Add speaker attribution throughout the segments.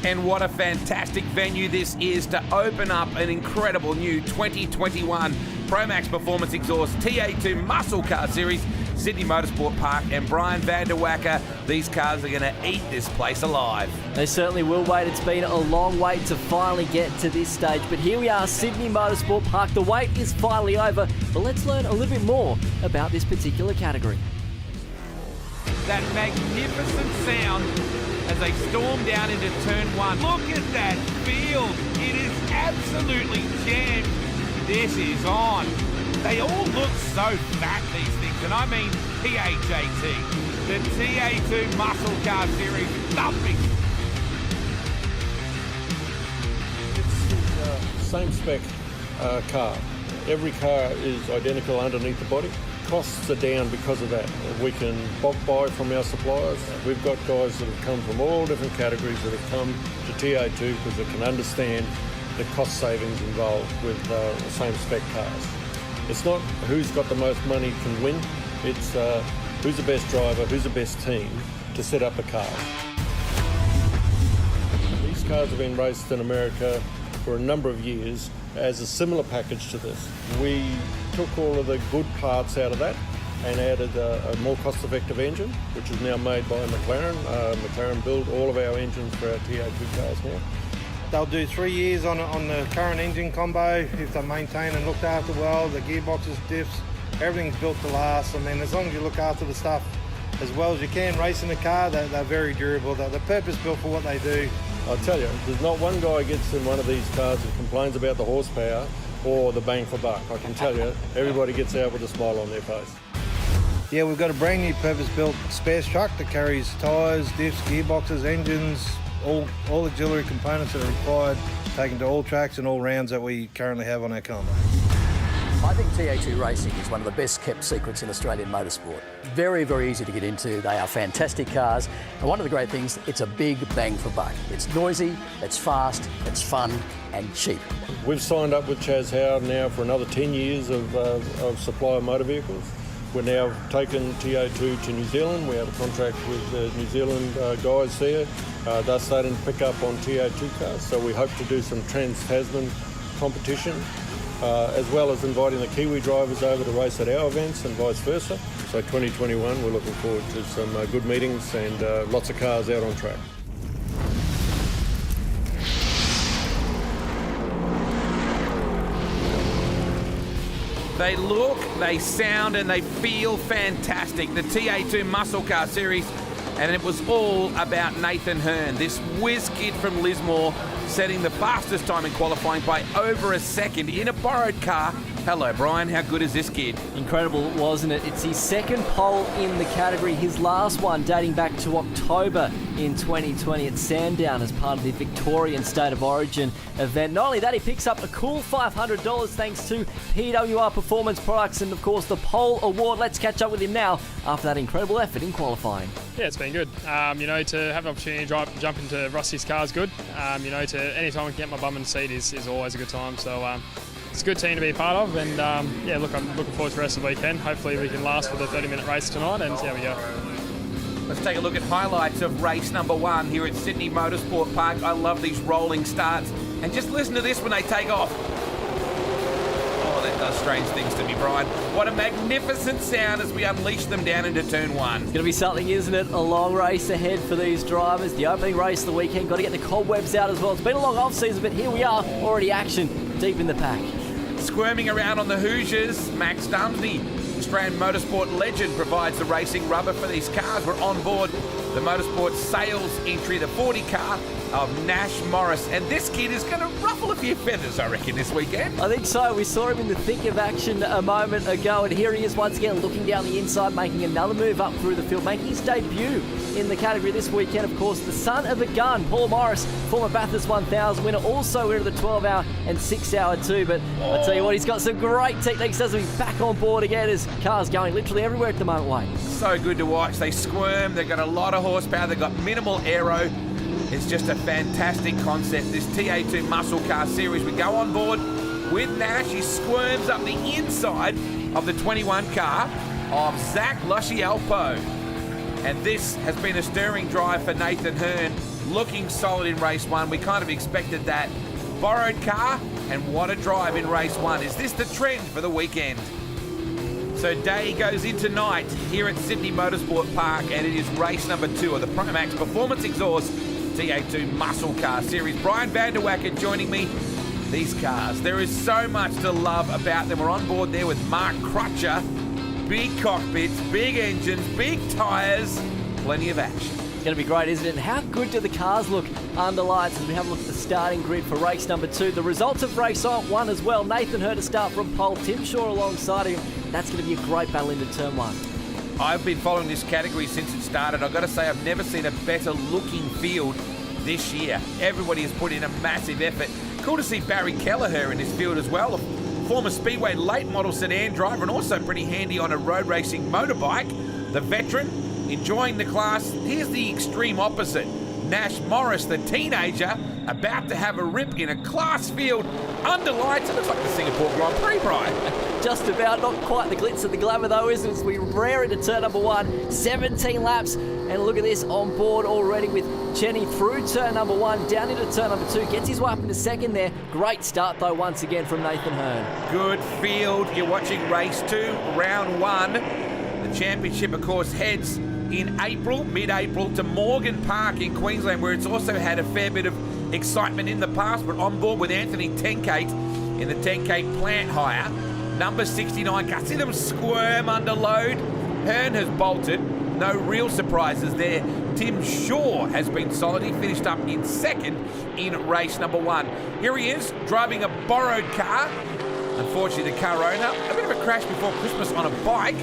Speaker 1: And what a fantastic venue this is to open up an incredible new 2021 PROMAXX Performance Exhaust TA2 Muscle Car Series, Sydney Motorsport Park. And Brian van der Wacker, these cars are going to eat this place alive.
Speaker 2: They certainly will, Wade. It's been a long wait to finally get to this stage, but here we are, Sydney Motorsport Park. The wait is finally over, but let's learn a little bit more about this particular category.
Speaker 1: That magnificent sound as they storm down into turn one. Look at that field. It is absolutely jammed. This is on. They all look so fat, these things. And I mean PHAT. The TA2 Muscle Car Series thumping.
Speaker 3: It's the same spec car. Every car is identical underneath the body. Costs are down because of that. We can bulk buy from our suppliers. We've got guys that have come from all different categories that have come to TA2 because they can understand the cost savings involved with the same spec cars. It's not who's got the most money can win. It's who's the best driver, who's the best team to set up a car. These cars have been raced in America for a number of years as a similar package to this. We took all of the good parts out of that and added a more cost-effective engine, which is now made by McLaren. McLaren build all of our engines for our TA2 cars now.
Speaker 4: They'll do 3 years on the current engine combo if they're maintained and looked after well. The gearboxes, diffs, everything's built to last. I mean, as long as you look after the stuff as well as you can racing the car, they're very durable. They're purpose-built for what they do.
Speaker 3: I'll tell you, there's not one guy gets in one of these cars and complains about the horsepower or the bang for buck. I can tell you, everybody gets out with a smile on their face.
Speaker 4: Yeah, we've got a brand new purpose-built spares truck that carries tyres, diffs, gearboxes, engines, all auxiliary components that are required, taken to all tracks and all rounds that we currently have on our combo.
Speaker 5: I think TA2 racing is one of the best kept secrets in Australian motorsport. Very, very easy to get into. They are fantastic cars. And one of the great things, it's a big bang for buck. It's noisy, it's fast, it's fun and cheap.
Speaker 3: We've signed up with Chaz Howard now for another 10 years of supply of motor vehicles. We're now taking TA2 to New Zealand. We have a contract with the New Zealand guys there. They're starting to pick up on TA2 cars, so we hope to do some trans-Tasman competition, as well as inviting the Kiwi drivers over to race at our events and vice versa. So 2021, we're looking forward to some good meetings and lots of cars out on track.
Speaker 1: They look, they sound and they feel fantastic. The TA2 Muscle Car Series, and it was all about Nathan Hearn, this whiz kid from Lismore, setting the fastest time in qualifying by over a second in a borrowed car. Hello, Brian. How good is this kid?
Speaker 2: Incredible, wasn't it? It's his second pole in the category. His last one dating back to October in 2020 at Sandown as part of the Victorian State of Origin event. Not only that, he picks up a cool $500 thanks to PWR Performance Products and, of course, the Pole Award. Let's catch up with him now after that incredible effort in qualifying.
Speaker 6: Yeah, it's been good. To have an opportunity to jump into Rusty's car is good. To any time I can get my bum in the seat is always a good time. So it's a good team to be a part of, and I'm looking forward to the rest of the weekend. Hopefully we can last for the 30-minute race tonight, and see how we go.
Speaker 1: Let's take a look at highlights of race number one here at Sydney Motorsport Park. I love these rolling starts, and just listen to this when they take off. Oh, that does strange things to me, Brian. What a magnificent sound as we unleash them down into turn one.
Speaker 2: It's going to be something, isn't it? A long race ahead for these drivers. The opening race of the weekend, got to get the cobwebs out as well. It's been a long off-season, but here we are, already action deep in the pack.
Speaker 1: Squirming around on the Hoosiers, Max Dumsney, Australian motorsport legend, provides the racing rubber for these cars. We're on board the motorsport sales entry, the 40 car of Nash Morris. And this kid is going to ruffle a few feathers, I reckon, this weekend.
Speaker 2: I think so. We saw him in the thick of action a moment ago, and here he is once again looking down the inside, making another move up through the field, making his debut in the category this weekend. Of course, the son of a gun, Paul Morris, former Bathurst 1000 winner, also winner of the 12-hour and 6-hour too. But I tell you what, he's got some great techniques, doesn't he? Back on board again as cars going literally everywhere at the moment, Wayne.
Speaker 1: So good to watch. They squirm, they've got a lot of horsepower, they've got minimal aero. It's just a fantastic concept, this TA2 Muscle Car Series. We go on board with Nash. He squirms up the inside of the 21 car of Zach Luscialpo. And this has been a stirring drive for Nathan Hearn. looking solid in race 1. We kind of expected that. Borrowed car, and what a drive in race 1. Is this the trend for the weekend? So day goes into night here at Sydney Motorsport Park, and it is race number 2 of the PROMAXX Performance Exhaust TA2 Muscle Car Series. Brian Vanderwacker joining me. These cars, there is so much to love about them. We're on board there with Mark Crutcher. Big cockpits, big engines, big tyres, plenty of action.
Speaker 2: It's going to be great, isn't it? And how good do the cars look under lights as we have a look at the starting grid for race number 2? The results of race 1 as well. Nathan Hurd to start from pole, Tim Shaw alongside him. That's going to be a great battle into turn 1.
Speaker 1: I've been following this category since it started. I've got to say I've never seen a better looking field this year. Everybody has put in a massive effort. Cool to see Barry Kelleher in this field as well. A former Speedway late model sedan driver and also pretty handy on a road racing motorbike. The veteran enjoying the class. Here's the extreme opposite. Nash Morris, the teenager, about to have a rip in a class field under lights. It looks like the Singapore Grand Prix, Brian.
Speaker 2: Just about, not quite the glitz and the glamour though, is it? As we rear into turn number 1, 17 laps. And look at this, on board already with Cheney through turn number 1, down into turn number 2. Gets his way up into second there. Great start though once again from Nathan Hurd.
Speaker 1: Good field. You're watching race 2, round 1. The championship, of course, heads in April, mid-April, to Morgan Park in Queensland, where it's also had a fair bit of excitement in the past. But on board with Anthony Tenkate in the Tenkate plant hire. Number 69, can't see them squirm under load. Hearn has bolted. No real surprises there. Tim Shaw has been solid. He finished up in second in race number 1. Here he is, driving a borrowed car. Unfortunately, the car owner, a bit of a crash before Christmas on a bike.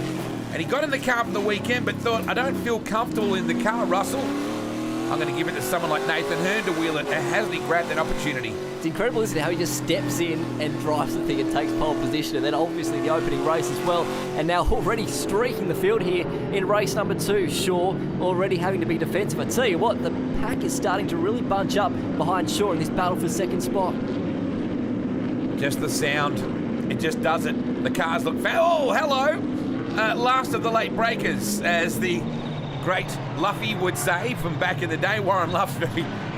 Speaker 1: And he got in the car for the weekend, but thought, I don't feel comfortable in the car, Russell. I'm going to give it to someone like Nathan Hurd to wheel it. And hasn't he grabbed that opportunity?
Speaker 2: It's incredible, isn't it, how he just steps in and drives the thing and takes pole position, and then obviously the opening race as well. And now already streaking the field here in race number 2. Shaw already having to be defensive. I tell you what, the pack is starting to really bunch up behind Shaw in this battle for second spot.
Speaker 1: Just the sound, it just does it. The cars look, oh, hello. Last of the late breakers, as the great Luffy would say from back in the day. Warren Luff's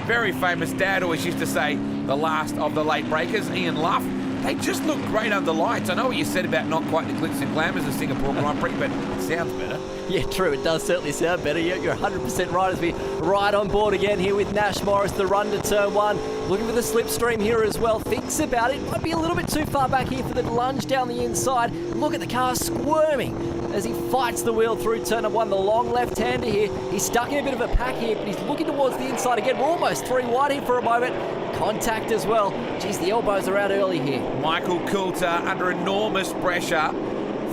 Speaker 1: very famous dad always used to say, the last of the late breakers, Ian Luff. They just look great under lights. I know what you said about not quite the glitz and glamours of Singapore Grand Prix, but it sounds better.
Speaker 2: Yeah, true. It does certainly sound better. You're 100% right as we ride on board again here with Nash Morris, the run to turn 1. Looking for the slipstream here as well. Thinks about it. Might be a little bit too far back here for the lunge down the inside. Look at the car squirming as he fights the wheel through turn number 1. The long left-hander here. He's stuck in a bit of a pack here, but he's looking towards the inside again. We're almost 3 wide here for a moment. Contact as well. Geez, the elbows are out early here.
Speaker 1: Michael Coulter under enormous pressure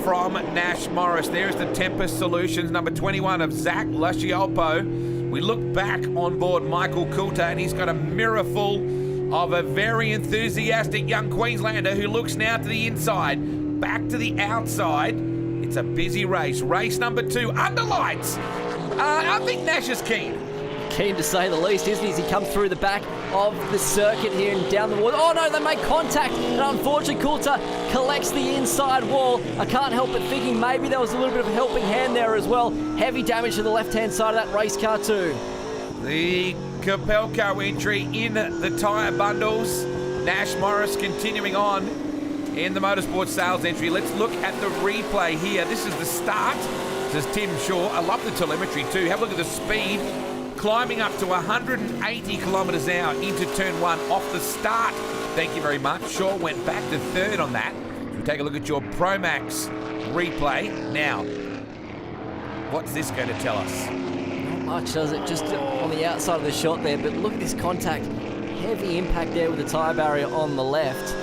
Speaker 1: from Nash Morris. There's the Tempest Solutions, number 21 of Zach Lasciolpo. We look back on board Michael Coulter, and he's got a mirror full of a very enthusiastic young Queenslander who looks now to the inside, back to the outside. It's a busy race. Race number 2, under lights. I think Nash is keen.
Speaker 2: Keen to say the least, isn't he, as he comes through the back of the circuit here and down the wall. Oh no, they make contact, and unfortunately Coulter collects the inside wall. I can't help but thinking maybe there was a little bit of a helping hand there as well. Heavy damage to the left-hand side of that race car too.
Speaker 1: The Capelco entry in the tyre bundles. Nash Morris continuing on in the motorsport sales entry. Let's look at the replay here. This is the start. This is Tim Shaw. I love the telemetry too. Have a look at the speed. Climbing up to 180 kilometres an hour into turn 1 off the start. Thank you very much. Shaw went back to third on that. We'll take a look at your PROMAXX replay. Now, what's this going to tell us?
Speaker 2: Not much, does it? Just on the outside of the shot there, but look at this contact. Heavy impact there with the tyre barrier on the left.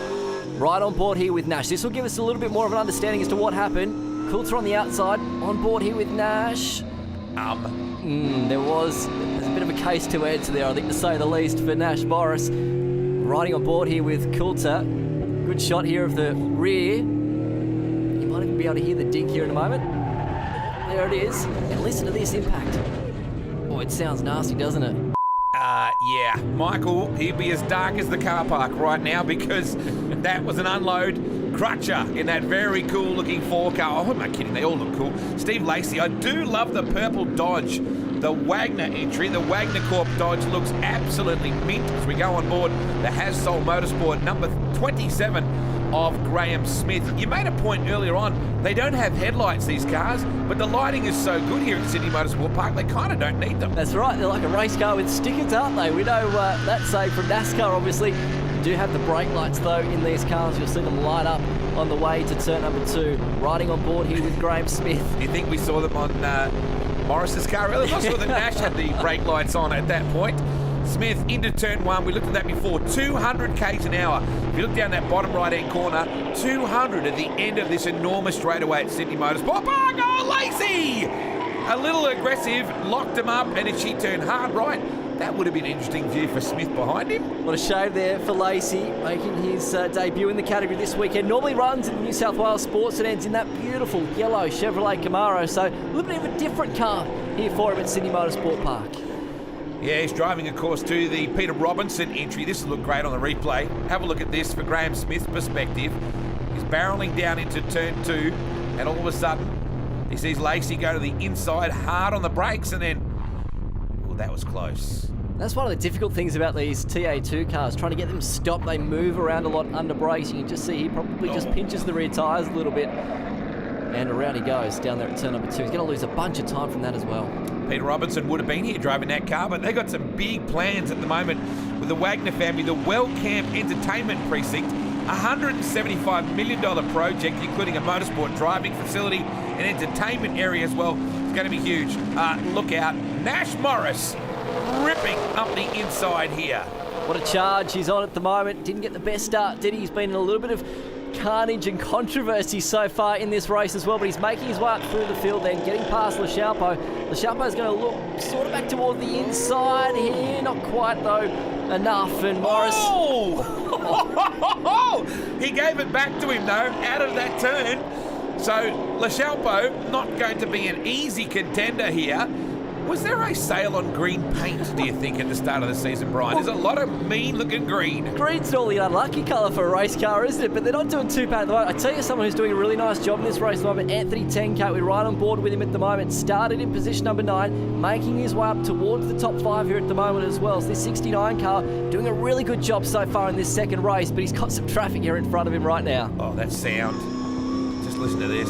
Speaker 2: Right on board here with Nash. This will give us a little bit more of an understanding as to what happened. Coulter on the outside, on board here with Nash. There's a bit of a case to answer there, I think, to say the least, for Nash Morris. Riding on board here with Coulter. Good shot here of the rear. You might even be able to hear the dink here in a moment. There it is. And listen to this impact. Oh, it sounds nasty, doesn't it?
Speaker 1: Yeah. Michael, he'd be as dark as the car park right now because that was an unload Crutcher in that very cool looking 4-car. Oh, am I kidding? They all look cool. Steve Lacey. I do love the purple Dodge. The Wagner entry, the Wagner Corp Dodge looks absolutely mint as we go on board the Has-Sol Motorsport number 27 of Graham Smith. You made a point earlier on, they don't have headlights, these cars, but the lighting is so good here at Sydney Motorsport Park, they kind of don't need them.
Speaker 2: That's right, they're like a race car with stickers, aren't they? We know that's say from NASCAR, obviously. You do have the brake lights, though, in these cars. You'll see them light up on the way to turn number 2. Riding on board here with Graham Smith.
Speaker 1: Do you think we saw them on Morris's car? Really? I'm not sure that Nash had the brake lights on at that point. Smith into turn 1. We looked at that before. 200 k's an hour. If you look down that bottom right-hand corner, 200 at the end of this enormous straightaway at Sydney Motorsport. Oh, Lacey! A little aggressive, locked him up, and if she turned hard right, that would have been an interesting view for Smith behind him.
Speaker 2: What a shame there for Lacey, making his debut in the category this weekend. Normally runs in the New South Wales Sports and ends in that beautiful yellow Chevrolet Camaro, so a little bit of a different car here for him at Sydney Motorsport Park.
Speaker 1: Yeah, he's driving, of course, to the Peter Robinson entry. This will look great on the replay. Have a look at this for Graham Smith's perspective. He's barreling down into turn 2, and all of a sudden, he sees Lacey go to the inside hard on the brakes, and then, well, that was close.
Speaker 2: That's one of the difficult things about these TA2 cars, trying to get them stopped. They move around a lot under brakes. You can just see he probably just pinches the rear tyres a little bit. And around he goes down there at turn number 2. He's going to lose a bunch of time from that as well.
Speaker 1: Peter Robinson would have been here driving that car, but they've got some big plans at the moment with the Wagner family, the Wellcamp Entertainment Precinct, $175 million project, including a motorsport driving facility and entertainment area as well. It's going to be huge. Look out. Nash Morris ripping up the inside here.
Speaker 2: What a charge he's on at the moment. Didn't get the best start, did he? He's been in a little bit of carnage and controversy so far in this race as well, but he's making his way up through the field then, getting past Lachalpo. Lachalpo's going to look sort of back toward the inside here. Not quite, though, enough. And Morris...
Speaker 1: Oh! He gave it back to him, though, out of that turn. So Lachalpo not going to be an easy contender here. Was there a sale on green paint, do you think, at the start of the season, Brian? There's a lot of mean-looking green.
Speaker 2: Green's normally an unlucky colour for a race car, isn't it? But they're not doing too bad at the moment. I tell you someone who's doing a really nice job in this race at the moment, Anthony Tencoat. We're right on board with him at the moment. Started in position number 9, making his way up towards the top 5 here at the moment as well. So this 69 car doing a really good job so far in this second race, but he's got some traffic here in front of him right now.
Speaker 1: Oh, that sound. Just listen to this.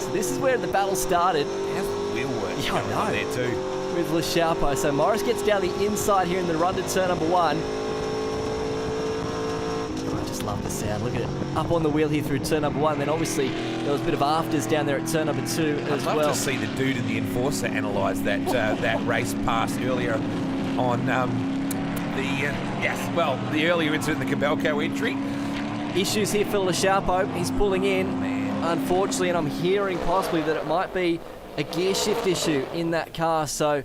Speaker 2: This is where the battle started.
Speaker 1: How's the wheel work?
Speaker 2: Yeah, I know.
Speaker 1: There too.
Speaker 2: With Lachalpo. So Morris gets down the inside here in the run to turn number 1. I just love the sound. Look at it. Up on the wheel here through turn number 1. Then obviously there was a bit of afters down there at turn number 2 as well.
Speaker 1: I'd love to see the dude in the Enforcer analyse that that race pass earlier on the earlier incident in the Cabelco entry.
Speaker 2: Issues here for Lachalpo. He's pulling in. Unfortunately, and I'm hearing possibly that it might be a gear shift issue in that car, so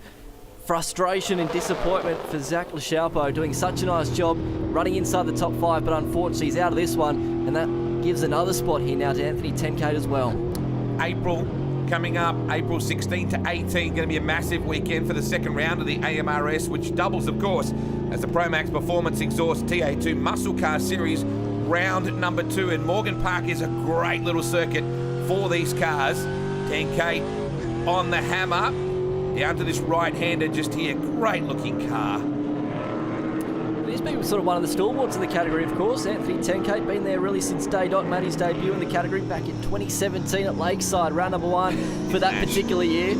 Speaker 2: frustration and disappointment for Zach Lachalpo, doing such a nice job running inside the top 5, but unfortunately he's out of this one, and that gives another spot here now to Anthony Tencoat as well.
Speaker 1: April coming up, April 16 to 18, going to be a massive weekend for the second round of the AMRS, which doubles, of course, as the PROMAXX Performance Exhaust TA2 Muscle Car Series round number 2, and Morgan Park is a great little circuit for these cars. Tencoat on the hammer down to this right-hander just here. Great looking car.
Speaker 2: He's been sort of one of the stalwarts in the category, of course. Anthony Tencoat been there really since day dot. Made his debut in the category back in 2017 at Lakeside, round number 1 for that particular year.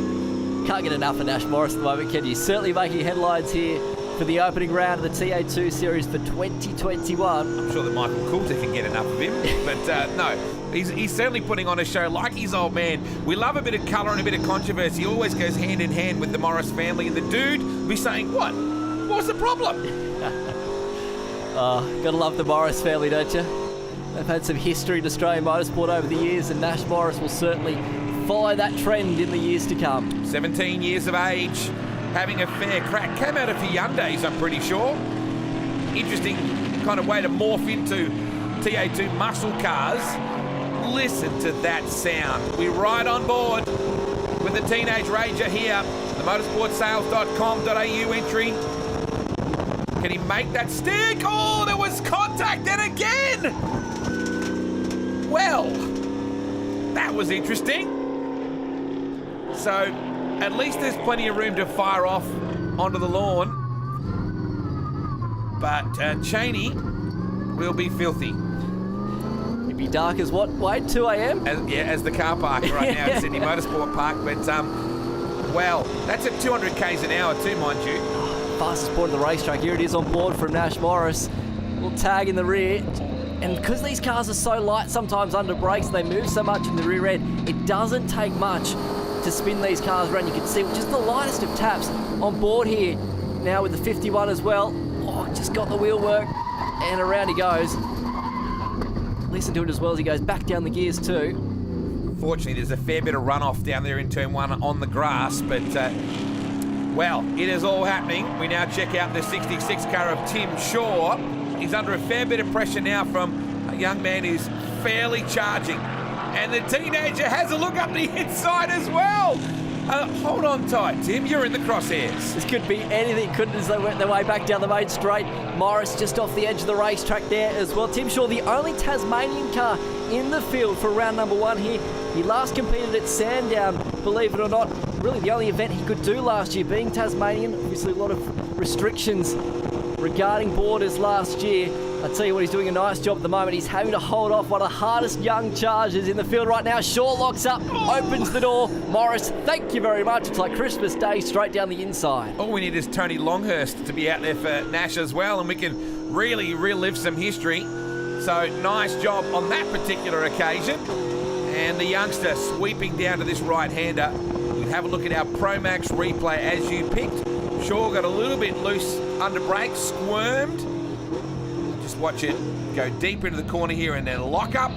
Speaker 2: Can't get enough of Nash Morris at the moment, can you? Certainly making headlines here for the opening round of the TA2 series for 2021.
Speaker 1: I'm sure that Michael Coulter can get enough of him, but no, he's certainly putting on a show like his old man. We love a bit of colour and a bit of controversy. He always goes hand in hand with the Morris family, and the dude will be saying, what was the problem?
Speaker 2: Gotta love the Morris family, don't you? They've had some history in Australian motorsport over the years, and Nash Morris will certainly follow that trend in the years to come.
Speaker 1: 17 years of age, having a fair crack. Came out of Hyundais, I'm pretty sure. Interesting kind of way to morph into TA2 muscle cars. Listen to that sound. We're right on board with the Teenage Ranger here. The motorsportsales.com.au entry. Can he make that stick? Oh, there was contact then again! Well, that was interesting. So, at least there's plenty of room to fire off onto the lawn. But Cheney will be filthy.
Speaker 2: It'd be dark as what, Wade? 2 a.m?
Speaker 1: As the car park right now at Sydney Motorsport Park. But, well, that's at 200 k's an hour too, mind you.
Speaker 2: Fastest board of the racetrack. Here it is on board from Nash Morris. Little tag in the rear. And because these cars are so light sometimes under brakes, they move so much in the rear end, it doesn't take much to spin these cars around. You can see just the lightest of taps on board here. Now with the 51 as well. Oh, just got the wheel work. And around he goes. Listen to it as well as he goes back down the gears too.
Speaker 1: Fortunately, there's a fair bit of runoff down there in turn 1 on the grass, but, well, it is all happening. We now check out the 66 car of Tim Shaw. He's under a fair bit of pressure now from a young man who's fairly charging. And the teenager has a look up the inside as well. Hold on tight, Tim. You're in the crosshairs.
Speaker 2: This could be anything, couldn't it, as they went their way back down the main straight. Morris just off the edge of the racetrack there as well. Tim Shaw, the only Tasmanian car in the field for round number 1 here. He last competed at Sandown, believe it or not. Really the only event he could do last year, being Tasmanian. Obviously a lot of restrictions regarding borders last year. I tell you what, he's doing a nice job at the moment. He's having to hold off one of the hardest young chargers in the field right now. Shaw locks up, opens the door. Morris, thank you very much. It's like Christmas Day straight down the inside.
Speaker 1: All we need is Tony Longhurst to be out there for Nash as well, and we can really relive some history. So nice job on that particular occasion. And the youngster sweeping down to this right-hander. We have a look at our PROMAXX replay as you picked. Shaw got a little bit loose under brakes, squirmed. Just watch it go deep into the corner here and then lock up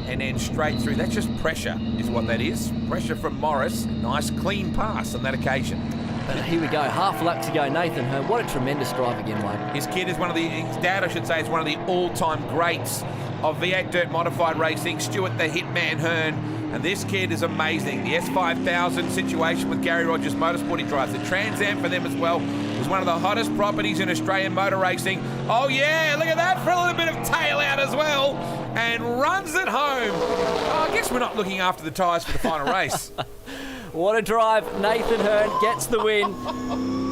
Speaker 1: and then straight through. That's just pressure is what that is. Pressure from Morris. Nice clean pass on that occasion.
Speaker 2: But here we go, half a lap to go. Nathan Hearn, what a tremendous drive again, Wade.
Speaker 1: His kid is his dad I should say, is one of the all-time greats of V8 Dirt Modified Racing, Stuart the Hitman Hearn. And this kid is amazing. The S5000 situation with Gary Rogers Motorsport, he drives the Trans Am for them as well. Was one of the hottest properties in Australian motor racing. Oh yeah, look at that for a little bit of tail out as well. And runs it home. Oh, I guess we're not looking after the tyres for the final race.
Speaker 2: What a drive. Nathan Hearn gets the win.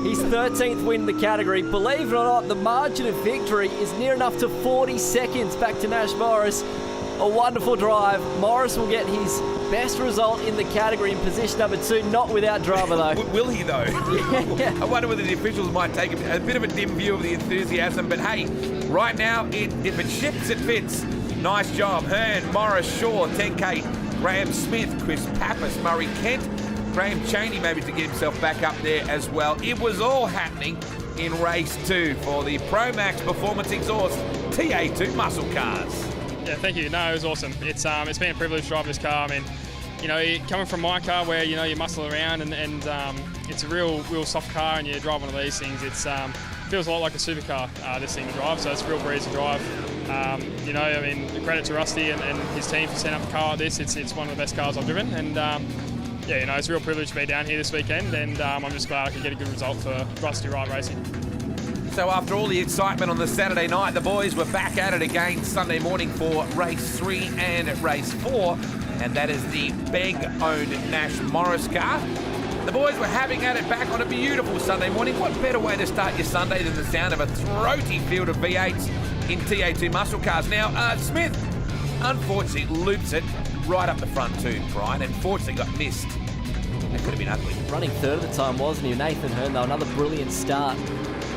Speaker 2: His 13th win in the category. Believe it or not, the margin of victory is near enough to 40 seconds back to Nash Morris. A wonderful drive. Morris will get his best result in the category in position number 2, not without drama though.
Speaker 1: Will he though?
Speaker 2: Yeah.
Speaker 1: I wonder whether the officials might take a bit of a dim view of the enthusiasm, but hey, right now, if it ships, it fits. Nice job. Hearn, Morris, Shaw, 10K, Graham Smith, Chris Pappas, Murray Kent, Graham Cheney maybe to get himself back up there as well. It was all happening in race 2 for the PROMAXX Performance Exhaust TA2 muscle cars.
Speaker 6: Yeah, thank you. No, it was awesome. It's been a privilege driving this car. I mean, you know, coming from my car where, you know, you muscle around and it's a real soft car and you drive one of these things, it's feels a lot like a supercar, this thing to drive, so it's a real breeze to drive. You know, I mean, credit to Rusty and his team for setting up a car like this. It's one of the best cars I've driven, and yeah, you know, it's a real privilege to be down here this weekend, and I'm just glad I could get a good result for Rusty Wright Racing.
Speaker 1: So after all the excitement on the Saturday night, the boys were back at it again Sunday morning for race 3 and race 4, and that is the Begg-owned Nash Morris car. The boys were having at it back on a beautiful Sunday morning. What better way to start your Sunday than the sound of a throaty field of V8s in TA2 muscle cars. Now, Smith, unfortunately, loops it right up the front too, Brian, and fortunately got missed. That could have been ugly.
Speaker 2: Running third at the time, wasn't he? Nathan Hearn, though, another brilliant start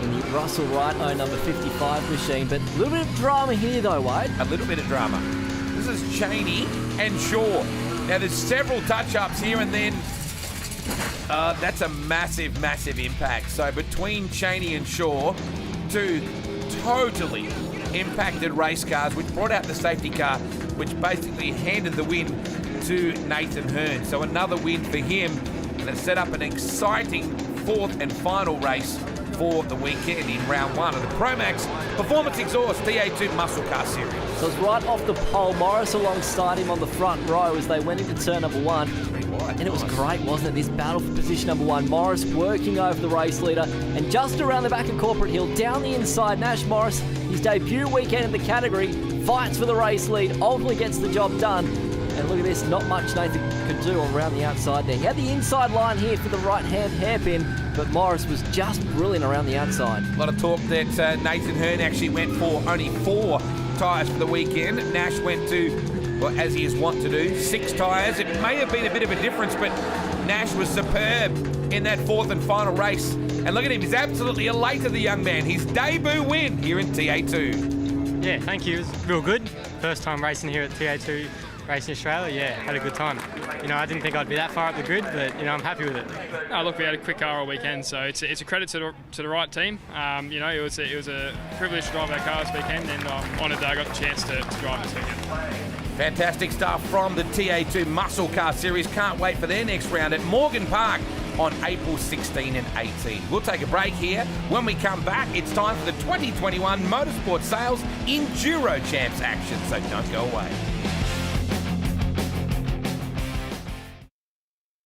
Speaker 2: in the Russell Wright number 55 machine. But a little bit of drama here, though, Wade.
Speaker 1: A little bit of drama. This is Cheney and Shaw. Now, there's several touch-ups here and then. That's a massive, massive impact. So between Cheney and Shaw, two totally impacted race cars, which brought out the safety car, which basically handed the win to Nathan Hearn. So another win for him, and it set up an exciting fourth and final race for the weekend in round 1 of the PROMAXX Performance Exhaust TA2 Muscle Car Series.
Speaker 2: So it's right off the pole, Morris alongside him on the front row as they went into turn number 1. And it was great, wasn't it? This battle for position number 1. Morris working over the race leader. And just around the back of Corporate Hill, down the inside, Nash Morris, his debut weekend in the category, fights for the race lead, ultimately gets the job done. And look at this, not much Nathan could do around the outside there. He had the inside line here for the right-hand hairpin, but Morris was just brilliant around the outside.
Speaker 1: A lot of talk that Nathan Hearn actually went for only 4 tyres for the weekend. Nash went to, well, as he is wont to do, 6 tyres. It may have been a bit of a difference, but Nash was superb in that 4th and final race. And look at him, he's absolutely elated, the young man. His debut win here in TA2.
Speaker 7: Yeah, thank you. It was real good. First time racing here at TA2 Racing Australia. Yeah, had a good time. You know, I didn't think I'd be that far up the grid, but you know, I'm happy with it.
Speaker 6: Oh, look, we had a quick car all weekend, so it's a credit to the right team. You know, it was a privilege to drive our car this weekend, and I'm honoured that I got the chance to drive this weekend.
Speaker 1: Fantastic stuff from the TA2 Muscle Car Series. Can't wait for their next round at Morgan Park on April 16 and 18. We'll take a break here. When we come back, it's time for the 2021 Motorsport Sales Enduro Champs action, so don't go away.